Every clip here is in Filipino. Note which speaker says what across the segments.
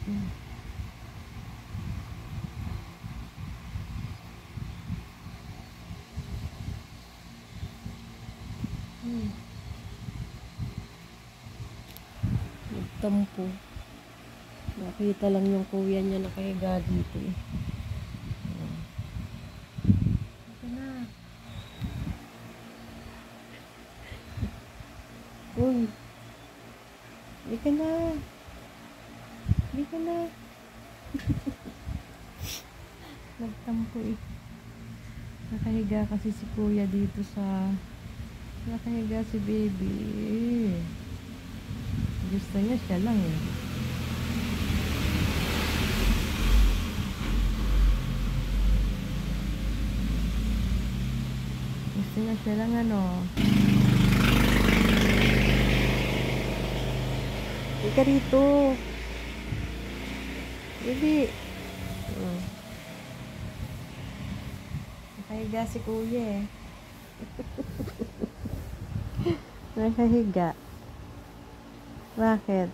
Speaker 1: Mm. Mm. Nagtampo. Nakita lang yung kuya niya nakahiga dito eh. Ito na. Uy. Hindi ka na. Hindi ka na. Nagtampo eh. Nakahiga kasi si kuya dito sa... Nakahiga si baby. Gusto niya siya lang eh. Gusto niya siya lang ano. Ika rito. Baby. Nakahiga si kuya eh. Nakahiga. Bakit?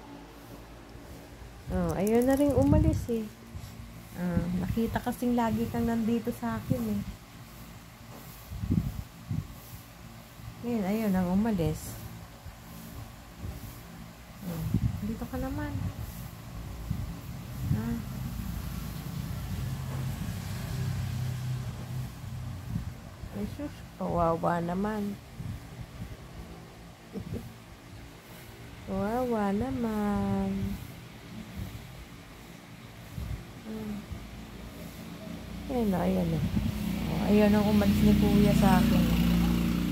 Speaker 1: Oh, ayun na rin umalis eh. Nakita kasing lagi kang nandito sa akin eh. Ngayon, ayun ang umalis. Dito ka naman. Ay sus, kawawa naman. Kawawa naman. Ayan na. Oh, ayun ang umalis ni kuya sa akin.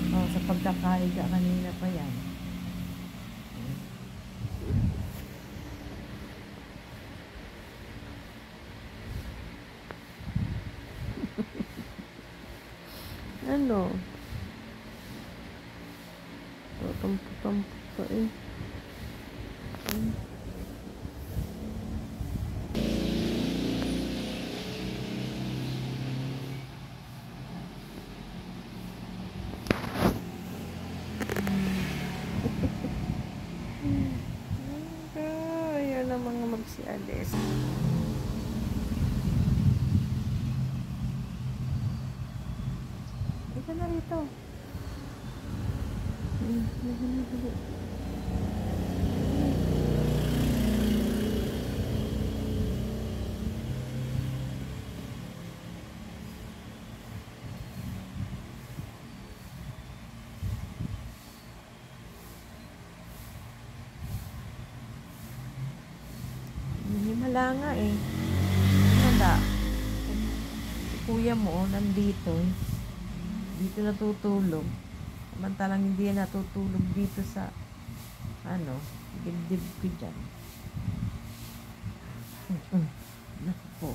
Speaker 1: Oh, sa pagkakaiga kanina pa yan. Ano? Tampo-tampo pa eh. Ayaw na mga magsialis. Ika na rito. Wala nga eh. Wala. Si kuya mo nandito eh. Dito natutulog. Samantalang hindi natutulog dito sa dibdib ko dyan. Naku po.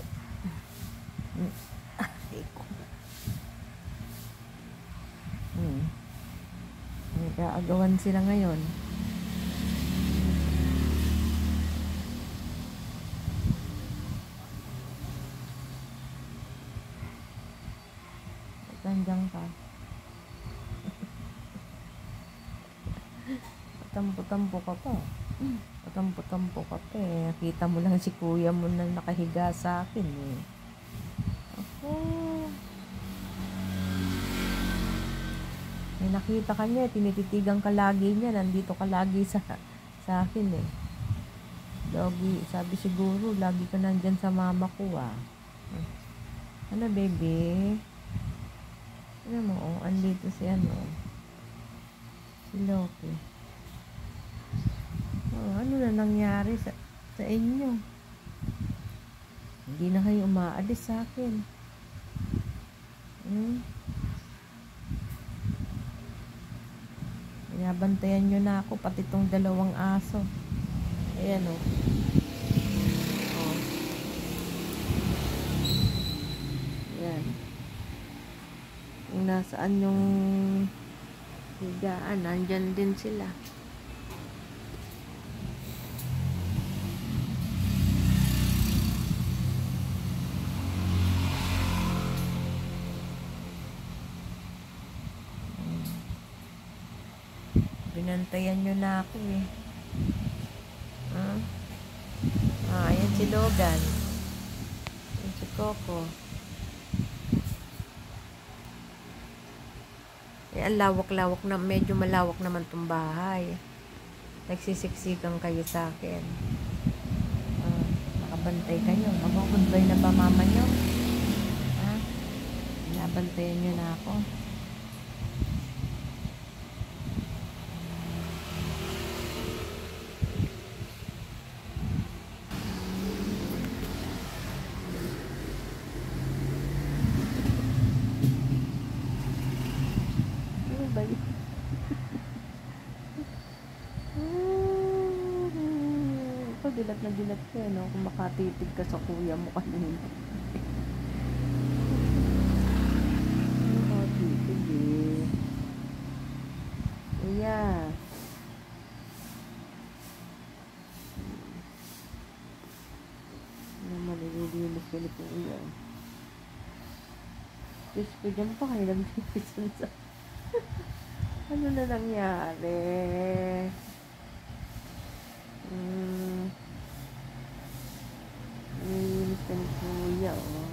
Speaker 1: Nag-aagawan sila ngayon. Nandiyan ka. Patampo-tampo ka pa. Patampo-tampo ka pa eh. Nakita mo lang si kuya mo na nakahiga sa akin eh. Ako. May nakita ka niya, tinititigan ka lagi niya. Nandito ka lagi sa akin eh. Lagi, sabi siguro, lagi ka nandyan sa mama ko ah. Ano baby? Ano mo, andito si si Loki. Ano na nangyari sa inyo? Hindi na kayo umaalis sa akin. Binabantayan nyo na ako, pati tong dalawang aso. Ayan o. Ayan. Kung nasaan yung higaan, nandyan din sila. Binantayan nyo na ako eh. Ayan si si Logan. Yan si Coco. Eh, ang lawak-lawak na, medyo malawak naman tong bahay. Nagsisiksikan kayo sa akin. Ah, nakabantay kayo. Mag-goodbye na ba mama nyo? Ha? Nabantayan nyo na ako. Ano ba yun? Ikaw, dilat na dilat ka, no? Kung makatitig ka sa kuya mo kanina. Makatitig eh. Kuya. Ano malililis ka ni kuya? Diyos ko, dyan pa kayo nagpipisan sa... Ano na nangyari? Nililis ka ni kuya, oh.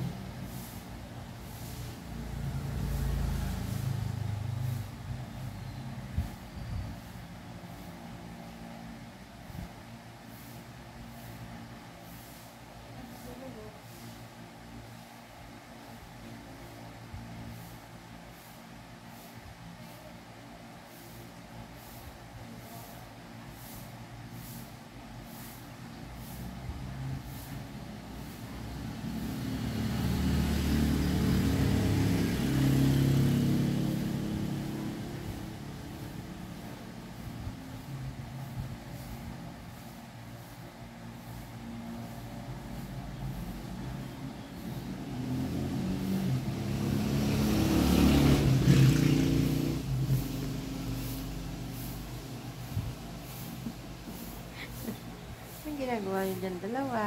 Speaker 1: Anong ginagawa niyo dyan dalawa?